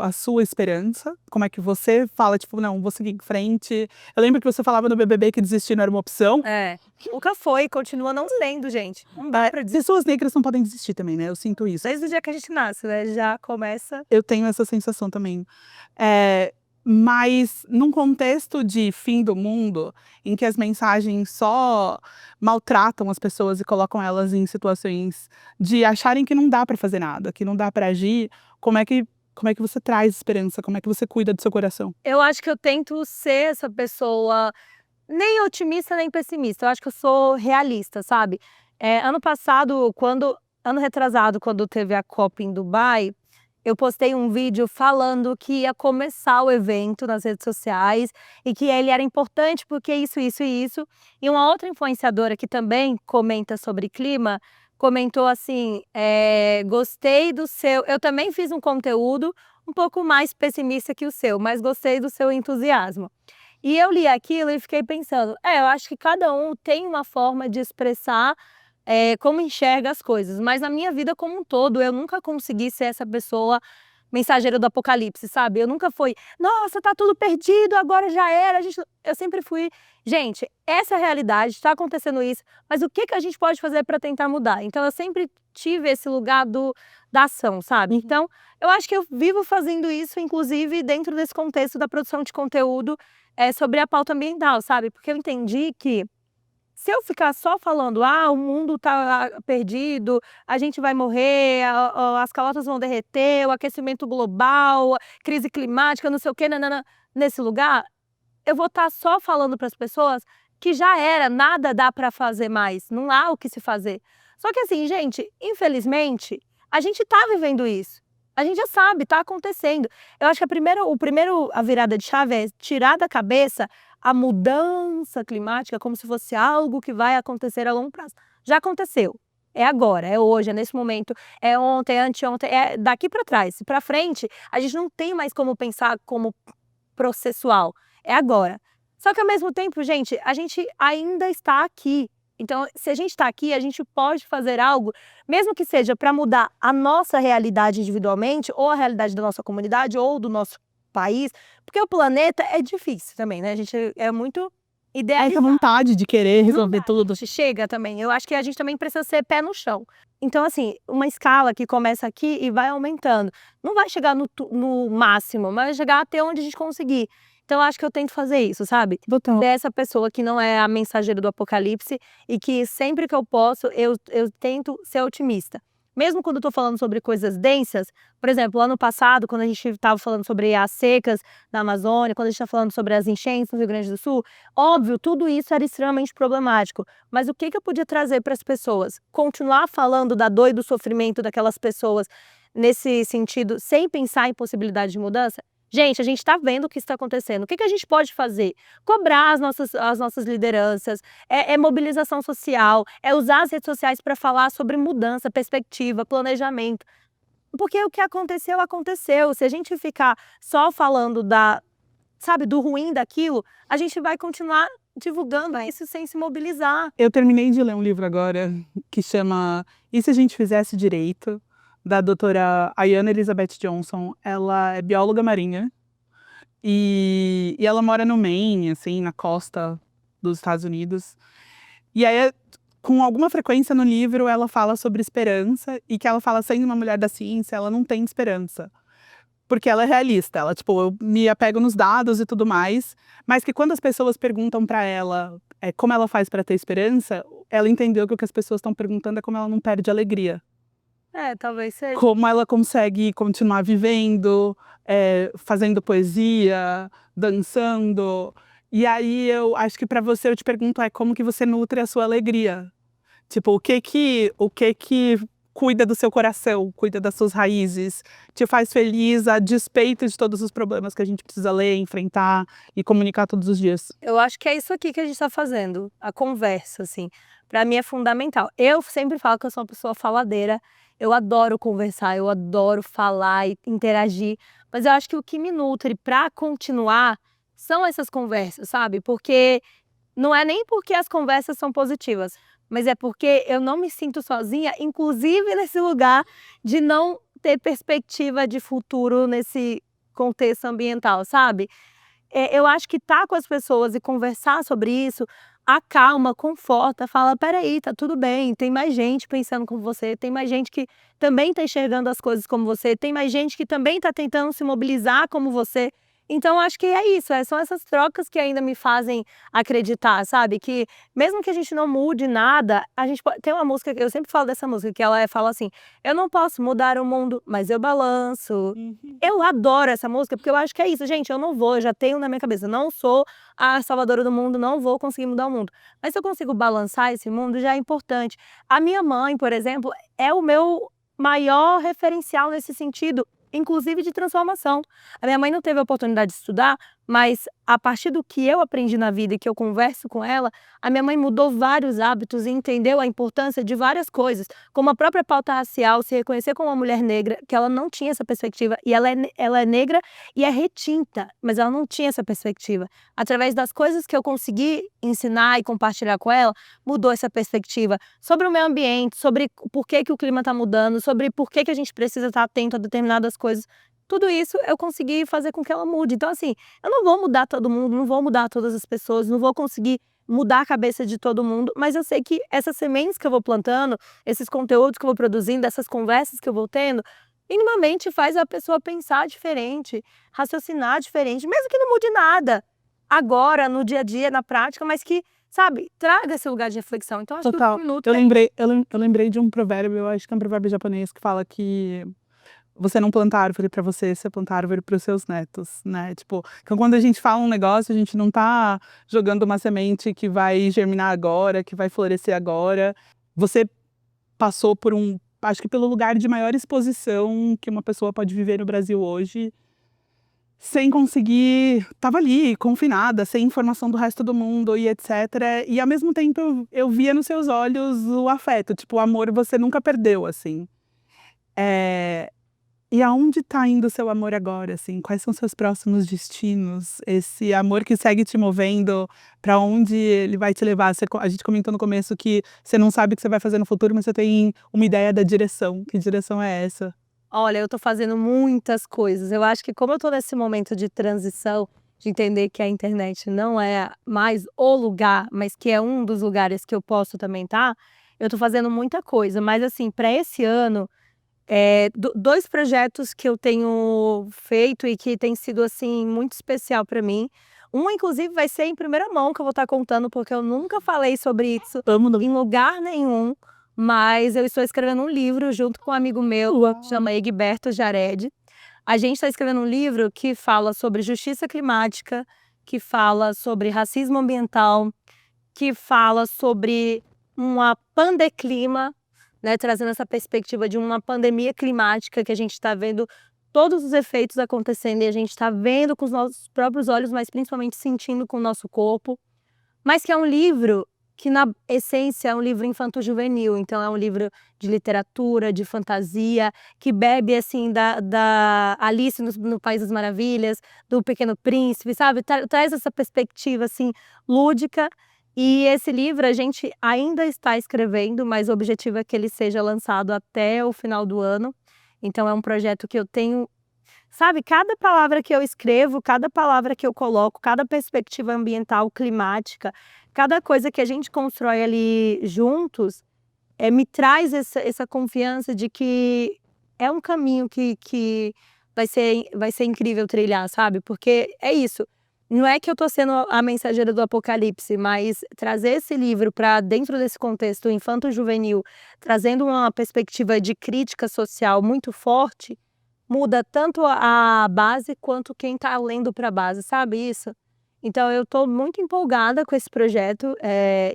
a sua esperança? Como é que você fala, tipo, não, vou seguir em frente? Eu lembro que você falava no BBB que desistir não era uma opção. Nunca foi, continua não sendo, gente. Não dá pra desistir. Pessoas negras não podem desistir também, né? Eu sinto isso. Desde o dia que a gente nasce, né, já começa. Eu tenho essa sensação também. Mas num contexto de fim do mundo, em que as mensagens só maltratam as pessoas e colocam elas em situações de acharem que não dá para fazer nada, que não dá para agir, como é que você traz esperança? Como é que você cuida do seu coração? Eu acho que eu tento ser essa pessoa nem otimista nem pessimista, eu acho que eu sou realista, sabe. Ano retrasado, quando teve a COP em Dubai, eu postei um vídeo falando que ia começar o evento nas redes sociais e que ele era importante porque isso, isso e isso. E uma outra influenciadora que também comenta sobre clima, comentou assim, gostei do seu... Eu também fiz um conteúdo um pouco mais pessimista que o seu, mas gostei do seu entusiasmo. E eu li aquilo e fiquei pensando, eu acho que cada um tem uma forma de expressar como enxerga as coisas, mas na minha vida como um todo, eu nunca consegui ser essa pessoa mensageira do apocalipse, sabe? Eu nunca fui, nossa, tá tudo perdido, agora já era. Eu sempre fui, gente, essa é a realidade, tá acontecendo isso, mas o que a gente pode fazer para tentar mudar? Então eu sempre tive esse lugar da ação, sabe? Então eu acho que eu vivo fazendo isso, inclusive dentro desse contexto da produção de conteúdo sobre a pauta ambiental, sabe? Porque eu entendi que se eu ficar só falando, o mundo tá perdido, a gente vai morrer, as calotas vão derreter, o aquecimento global, crise climática, não sei o quê, nanana, nesse lugar, eu vou estar só falando para as pessoas que já era, nada dá para fazer mais, não há o que se fazer. Só que assim, gente, infelizmente, a gente tá vivendo isso. A gente já sabe, tá acontecendo. Eu acho que a virada de chave é tirar da cabeça a mudança climática como se fosse algo que vai acontecer a longo prazo. Já aconteceu. É agora, é hoje, é nesse momento, é ontem, é anteontem, é daqui para trás. Para frente, a gente não tem mais como pensar como processual. É agora. Só que ao mesmo tempo, gente, a gente ainda está aqui. Então, se a gente está aqui, a gente pode fazer algo, mesmo que seja para mudar a nossa realidade individualmente, ou a realidade da nossa comunidade, ou do nosso país, porque o planeta é difícil também, né? A gente é muito idealizado. Essa vontade de querer resolver tudo. Chega também. Eu acho que a gente também precisa ser pé no chão. Então, assim, uma escala que começa aqui e vai aumentando. Não vai chegar no máximo, mas vai chegar até onde a gente conseguir. Então, eu acho que eu tento fazer isso, sabe? Dessa pessoa que não é a mensageira do apocalipse e que sempre que eu posso, eu tento ser otimista. Mesmo quando eu tô falando sobre coisas densas, por exemplo, ano passado, quando a gente estava falando sobre as secas na Amazônia, quando a gente está falando sobre as enchentes no Rio Grande do Sul, óbvio, tudo isso era extremamente problemático. Mas o que eu podia trazer para as pessoas? Continuar falando da dor e do sofrimento daquelas pessoas nesse sentido, sem pensar em possibilidade de mudança? Gente, a gente está vendo o que está acontecendo. O que a gente pode fazer? Cobrar as nossas lideranças, é mobilização social, é usar as redes sociais para falar sobre mudança, perspectiva, planejamento. Porque o que aconteceu, aconteceu. Se a gente ficar só falando do ruim daquilo, a gente vai continuar divulgando isso sem se mobilizar. Eu terminei de ler um livro agora que chama E se a gente fizesse direito? Da doutora Ayana Elizabeth Johnson. Ela é bióloga marinha e ela mora no Maine, assim, na costa dos Estados Unidos. E aí, com alguma frequência no livro, ela fala sobre esperança e que ela fala, sendo uma mulher da ciência, ela não tem esperança. Porque ela é realista, ela, tipo, eu me apego nos dados e tudo mais, mas que quando as pessoas perguntam para ela como ela faz para ter esperança, ela entendeu que o que as pessoas estão perguntando é como ela não perde a alegria. Talvez seja. Como ela consegue continuar vivendo, fazendo poesia, dançando. E aí eu acho que para você eu te pergunto como que você nutre a sua alegria? Tipo, o que que cuida do seu coração, cuida das suas raízes, te faz feliz a despeito de todos os problemas que a gente precisa ler, enfrentar e comunicar todos os dias? Eu acho que é isso aqui que a gente está fazendo, a conversa, assim. Para mim é fundamental. Eu sempre falo que eu sou uma pessoa faladeira. Eu adoro conversar, eu adoro falar e interagir, mas eu acho que o que me nutre para continuar são essas conversas, sabe? Porque não é nem porque as conversas são positivas, mas é porque eu não me sinto sozinha, inclusive nesse lugar de não ter perspectiva de futuro nesse contexto ambiental, sabe? Eu acho que estar com as pessoas e conversar sobre isso acalma, conforta, fala, peraí, tá tudo bem, tem mais gente pensando como você, tem mais gente que também tá enxergando as coisas como você, tem mais gente que também tá tentando se mobilizar como você. Então, acho que é isso, são essas trocas que ainda me fazem acreditar, sabe? Que mesmo que a gente não mude nada, a gente pode... Tem uma música, eu sempre falo dessa música, que ela fala assim, eu não posso mudar o mundo, mas eu balanço. Eu adoro essa música, porque eu acho que é isso, gente, eu já tenho na minha cabeça, não sou a salvadora do mundo, não vou conseguir mudar o mundo. Mas se eu consigo balançar esse mundo, já é importante. A minha mãe, por exemplo, é o meu maior referencial nesse sentido, inclusive de transformação. A minha mãe não teve a oportunidade de estudar, mas a partir do que eu aprendi na vida e que eu converso com ela, a minha mãe mudou vários hábitos e entendeu a importância de várias coisas, como a própria pauta racial, se reconhecer como uma mulher negra, que ela não tinha essa perspectiva, e ela é negra e é retinta, mas ela não tinha essa perspectiva. Através das coisas que eu consegui ensinar e compartilhar com ela, mudou essa perspectiva sobre o meio ambiente, sobre por que o clima está mudando, sobre por que a gente precisa estar atento a determinadas coisas. tudo isso eu consegui fazer com que ela mude. Então, assim, eu não vou mudar todo mundo, não vou mudar todas as pessoas, não vou conseguir mudar a cabeça de todo mundo, mas eu sei que essas sementes que eu vou plantando, esses conteúdos que eu vou produzindo, essas conversas que eu vou tendo, minimamente faz a pessoa pensar diferente, raciocinar diferente, mesmo que não mude nada agora, no dia a dia, na prática, mas que, sabe, traga esse lugar de reflexão. Então, acho que Total. o minuto Eu lembrei de um provérbio, eu acho que é um provérbio japonês que fala que você não planta árvore pra você planta árvore pros seus netos, né? Tipo, então quando a gente fala um negócio, a gente não tá jogando uma semente que vai germinar agora, que vai florescer agora. Você passou por acho que pelo lugar de maior exposição que uma pessoa pode viver no Brasil hoje, sem conseguir, tava ali, confinada, sem informação do resto do mundo e etc. E ao mesmo tempo eu via nos seus olhos o afeto, tipo, o amor você nunca perdeu, assim. E aonde tá indo o seu amor agora, assim? Quais são seus próximos destinos? Esse amor que segue te movendo, pra onde ele vai te levar? A gente comentou no começo que você não sabe o que você vai fazer no futuro, mas você tem uma ideia da direção. Que direção é essa? Olha, eu tô fazendo muitas coisas. Eu acho que como eu tô nesse momento de transição, de entender que a internet não é mais o lugar, mas que é um dos lugares que eu posso também estar, eu tô fazendo muita coisa. Mas assim, para esse ano, 2 projetos que eu tenho feito e que tem sido, assim, muito especial para mim. Um, inclusive, vai ser em primeira mão que eu vou estar contando, porque eu nunca falei sobre isso em lugar nenhum, mas eu estou escrevendo um livro junto com um amigo meu, que chama Egberto Jared. A gente está escrevendo um livro que fala sobre justiça climática, que fala sobre racismo ambiental, que fala sobre uma pandeclima, né, trazendo essa perspectiva de uma pandemia climática que a gente está vendo todos os efeitos acontecendo e a gente está vendo com os nossos próprios olhos, mas principalmente sentindo com o nosso corpo. Mas que é um livro que, na essência, é um livro infanto-juvenil. Então, é um livro de literatura, de fantasia, que bebe, assim, da Alice no País das Maravilhas, do Pequeno Príncipe, sabe? Traz essa perspectiva, assim, lúdica. E esse livro a gente ainda está escrevendo, mas o objetivo é que ele seja lançado até o final do ano. Então é um projeto que eu tenho, sabe, cada palavra que eu escrevo, cada palavra que eu coloco, cada perspectiva ambiental, climática, cada coisa que a gente constrói ali juntos, me traz essa confiança de que é um caminho que vai ser incrível trilhar, sabe? Porque é isso. Não é que eu tô sendo a mensageira do apocalipse, mas trazer esse livro para dentro desse contexto infanto-juvenil, trazendo uma perspectiva de crítica social muito forte, muda tanto a base quanto quem tá lendo para a base, sabe isso? Então eu tô muito empolgada com esse projeto,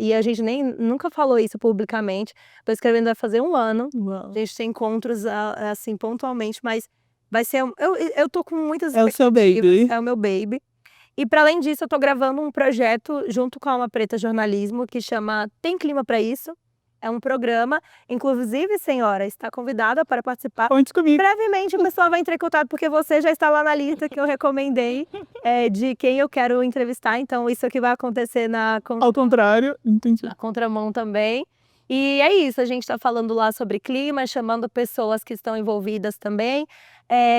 e a gente nunca falou isso publicamente. Tô escrevendo vai fazer 1 ano. Uau. A gente tem encontros, assim, pontualmente, mas vai ser eu tô com muitas É o seu expectativas. baby. É o meu baby. E para além disso, eu tô gravando um projeto junto com a Alma Preta Jornalismo, que chama Tem Clima para Isso? É um programa, inclusive, senhora, está convidada para participar. Conte comigo. Brevemente o pessoal vai entrar em contato, porque você já está lá na lista que eu recomendei, de quem eu quero entrevistar, então isso aqui vai acontecer Ao contrário, entendi. na contramão também. E é isso, a gente está falando lá sobre clima, chamando pessoas que estão envolvidas também,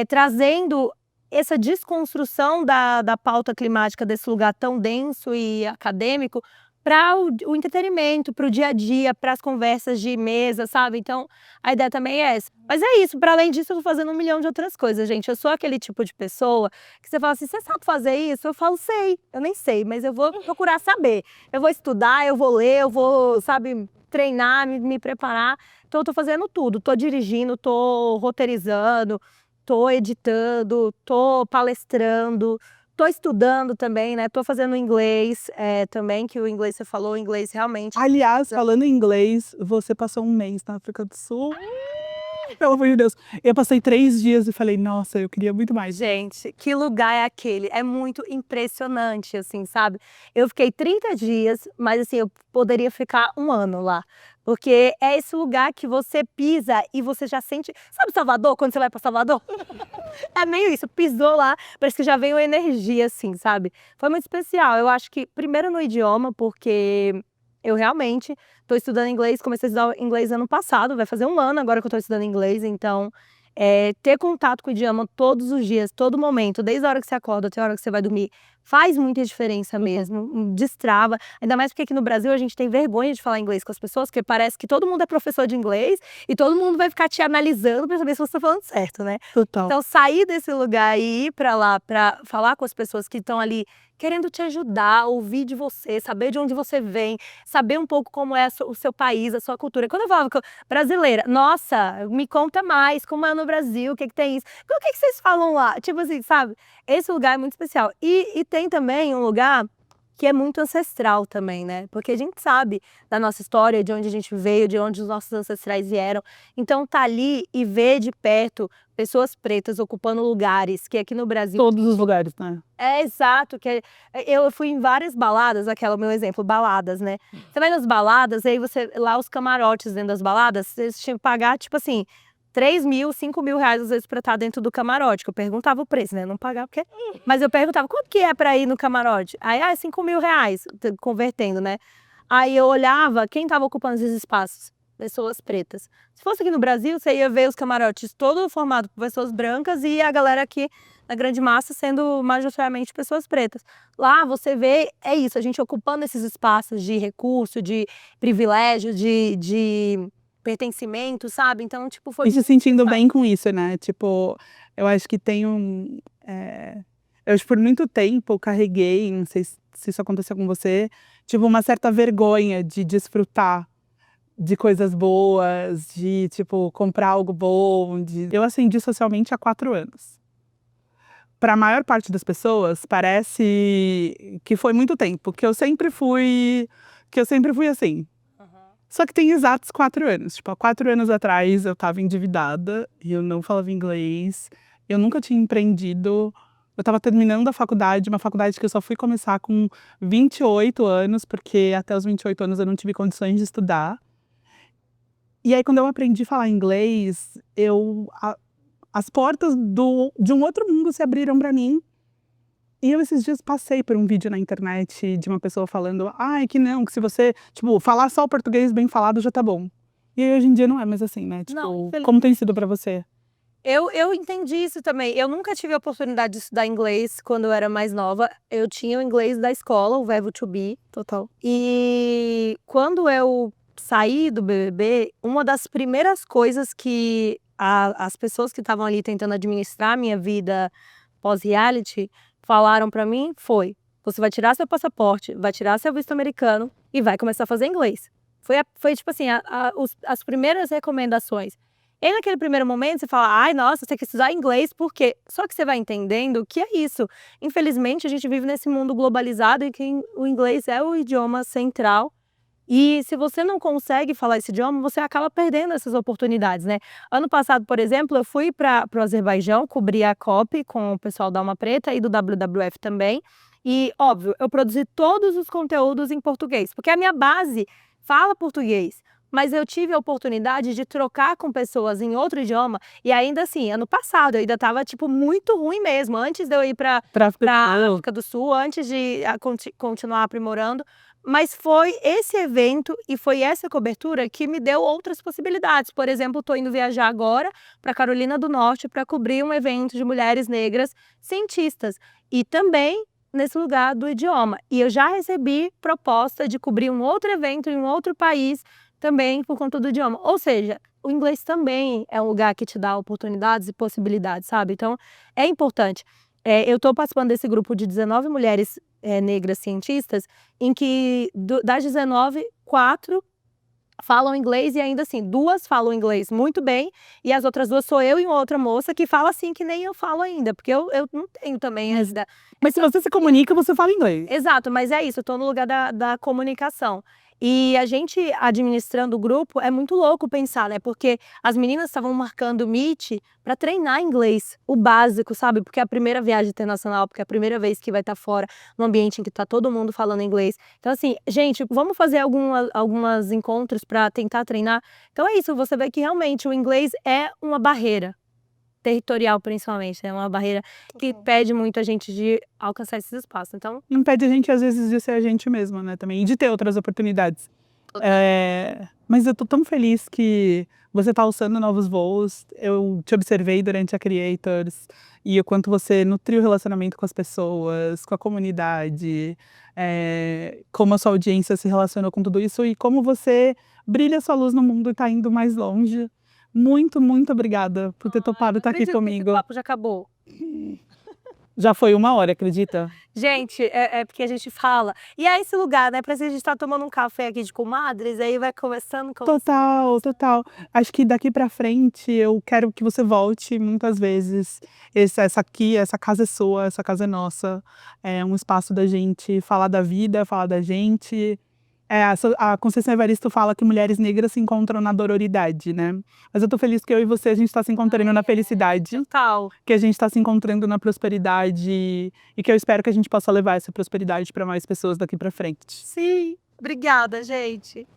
trazendo essa desconstrução da pauta climática desse lugar tão denso e acadêmico para o entretenimento, para o dia a dia, para as conversas de mesa, sabe? Então, a ideia também é essa. Mas é isso, para além disso, eu tô fazendo 1 milhão de outras coisas, gente. Eu sou aquele tipo de pessoa que você fala assim, você sabe fazer isso? Eu falo, sei. Eu nem sei, mas eu vou procurar saber. Eu vou estudar, eu vou ler, eu vou, sabe, treinar, me preparar. Então, eu tô fazendo tudo. Tô dirigindo, tô roteirizando, tô editando, tô palestrando, tô estudando também, né? Tô fazendo inglês também, que o inglês você falou, o inglês realmente. Aliás, falando em inglês, você passou 1 mês na África do Sul. Pelo amor de Deus. Eu passei 3 dias e falei, nossa, eu queria muito mais. Gente, que lugar é aquele? É muito impressionante, assim, sabe? Eu fiquei 30 dias, mas assim, eu poderia ficar 1 ano lá. Porque é esse lugar que você pisa e você já sente. Sabe Salvador, quando você vai pra Salvador? É meio isso, pisou lá, parece que já veio energia, assim, sabe? Foi muito especial. Eu acho que, primeiro no idioma, porque eu realmente tô estudando inglês, comecei a estudar inglês ano passado, vai fazer 1 ano agora que eu tô estudando inglês, então ter contato com o idioma todos os dias, todo momento, desde a hora que você acorda até a hora que você vai dormir, faz muita diferença mesmo, destrava. Ainda mais porque aqui no Brasil a gente tem vergonha de falar inglês com as pessoas, porque parece que todo mundo é professor de inglês e todo mundo vai ficar te analisando pra saber se você tá falando certo, né? Total. Então, sair desse lugar e ir pra lá pra falar com as pessoas que estão ali querendo te ajudar, ouvir de você, saber de onde você vem, saber um pouco como é o seu país, a sua cultura. Quando eu falava brasileira, nossa, me conta mais, como é no Brasil, o que tem isso? O que vocês falam lá? Tipo assim, sabe? Esse lugar é muito especial. E tem também um lugar que é muito ancestral também, né? Porque a gente sabe da nossa história, de onde a gente veio, de onde os nossos ancestrais vieram. Então, tá ali e ver de perto pessoas pretas ocupando lugares que aqui no Brasil... Todos os lugares, né? É, exato. Eu fui em várias baladas, aquela é o meu exemplo, baladas, né? Você vai nas baladas, aí lá os camarotes dentro das baladas, vocês tinham que pagar, tipo assim, 3 mil, 5 mil reais às vezes pra estar dentro do camarote, que eu perguntava o preço, né? Não pagava porque... Mas eu perguntava, quanto que é pra ir no camarote? Aí, 5 mil reais, convertendo, né? Aí eu olhava quem tava ocupando esses espaços. Pessoas pretas. Se fosse aqui no Brasil, você ia ver os camarotes todo formado por pessoas brancas e a galera aqui, na grande massa, sendo majoritariamente pessoas pretas. Lá você vê, é isso, a gente ocupando esses espaços de recurso, de privilégio, de pertencimento, sabe? Então, tipo, foi... E se sentindo bem com isso, né? Tipo, eu acho que tem eu acho que por muito tempo carreguei, não sei se isso aconteceu com você, tipo, uma certa vergonha de desfrutar de coisas boas, de, tipo, comprar algo bom. Eu acendi socialmente há 4 anos. Para a maior parte das pessoas, parece que foi muito tempo, que eu sempre fui assim. Só que tem exatos 4 anos. Tipo, há 4 anos atrás eu tava endividada e eu não falava inglês. Eu nunca tinha empreendido. Eu tava terminando a faculdade, uma faculdade que eu só fui começar com 28 anos, porque até os 28 anos eu não tive condições de estudar. E aí, quando eu aprendi a falar inglês, as portas de um outro mundo se abriram para mim. E eu, esses dias, passei por um vídeo na internet de uma pessoa falando que não, que se você, tipo, falar só o português bem falado já tá bom. E aí, hoje em dia não é mais assim, né? Tipo, Não, como tem sido para você? Eu entendi isso também. Eu nunca tive a oportunidade de estudar inglês quando eu era mais nova. Eu tinha o inglês da escola, o verbo to be. Total. E quando eu saí do BBB, uma das primeiras coisas que as pessoas que estavam ali tentando administrar a minha vida pós-reality falaram pra mim foi: você vai tirar seu passaporte, vai tirar seu visto americano e vai começar a fazer inglês. Foi tipo assim, as primeiras recomendações. E aí, naquele primeiro momento, você fala, ai, nossa, você tem que estudar inglês, por quê? Só que você vai entendendo que é isso. Infelizmente, a gente vive nesse mundo globalizado em que o inglês é o idioma central. E se você não consegue falar esse idioma, você acaba perdendo essas oportunidades, né? Ano passado, por exemplo, eu fui para o Azerbaijão, cobri a COP com o pessoal da Alma Preta e do WWF também. E, óbvio, eu produzi todos os conteúdos em português, porque a minha base fala português. Mas eu tive a oportunidade de trocar com pessoas em outro idioma. E ainda assim, ano passado, eu ainda estava, tipo, muito ruim mesmo. Antes de eu ir para a África do Sul, antes de continuar aprimorando. Mas foi esse evento e foi essa cobertura que me deu outras possibilidades. Por exemplo, estou indo viajar agora para Carolina do Norte para cobrir um evento de mulheres negras cientistas. E também nesse lugar do idioma. E eu já recebi proposta de cobrir um outro evento em um outro país também por conta do idioma. Ou seja, o inglês também é um lugar que te dá oportunidades e possibilidades, sabe? Então, é importante. Eu estou participando desse grupo de 19 mulheres negras cientistas, em que das 19, 4 falam inglês e ainda assim, 2 falam inglês muito bem e as outras 2 sou eu e uma outra moça que fala assim que nem eu falo ainda, porque eu não tenho também essa... Mas se você se comunica, você fala inglês. Exato, mas é isso, eu tô no lugar da comunicação. E a gente administrando o grupo é muito louco pensar, né? Porque as meninas estavam marcando o Meet para treinar inglês, o básico, sabe? Porque é a primeira viagem internacional, porque é a primeira vez que vai estar fora, num ambiente em que tá todo mundo falando inglês. Então, assim, gente, vamos fazer algumas encontros para tentar treinar. Então é isso, você vê que realmente o inglês é uma barreira. Territorial, principalmente, é uma barreira que impede muito a gente de alcançar esses espaços. Então, impede a gente, às vezes, de ser a gente mesma, né, também, e de ter outras oportunidades. Mas eu tô tão feliz que você tá alçando novos voos. Eu te observei durante a Creators e o quanto você nutriu o relacionamento com as pessoas, com a comunidade, como a sua audiência se relacionou com tudo isso e como você brilha sua luz no mundo e tá indo mais longe. Muito, muito obrigada por ter topado estar aqui Acredito que esse comigo. papo já acabou. Já foi 1 hora, acredita? Gente, é porque a gente fala. E é esse lugar, né? Parece que a gente tá tomando um café aqui de comadres, aí vai conversando. Total, total. Acho que daqui pra frente eu quero que você volte muitas vezes. Essa casa é sua, essa casa é nossa. É um espaço da gente falar da vida, falar da gente. A Conceição Evaristo fala que mulheres negras se encontram na dororidade, né? Mas eu tô feliz que eu e você, a gente tá se encontrando na felicidade. Total. Que a gente tá se encontrando na prosperidade. E que eu espero que a gente possa levar essa prosperidade pra mais pessoas daqui pra frente. Sim, obrigada, gente.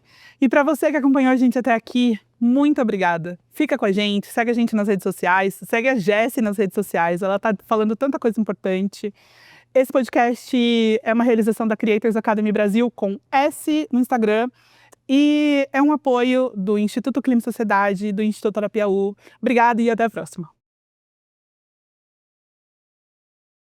E pra você que acompanhou a gente até aqui, muito obrigada. Fica com a gente, segue a gente nas redes sociais, segue a Jessi nas redes sociais, ela tá falando tanta coisa importante. Esse podcast é uma realização da Creators Academy Brasil com S no Instagram e é um apoio do Instituto Clima e Sociedade e do Instituto Terapia U. Obrigada e até a próxima.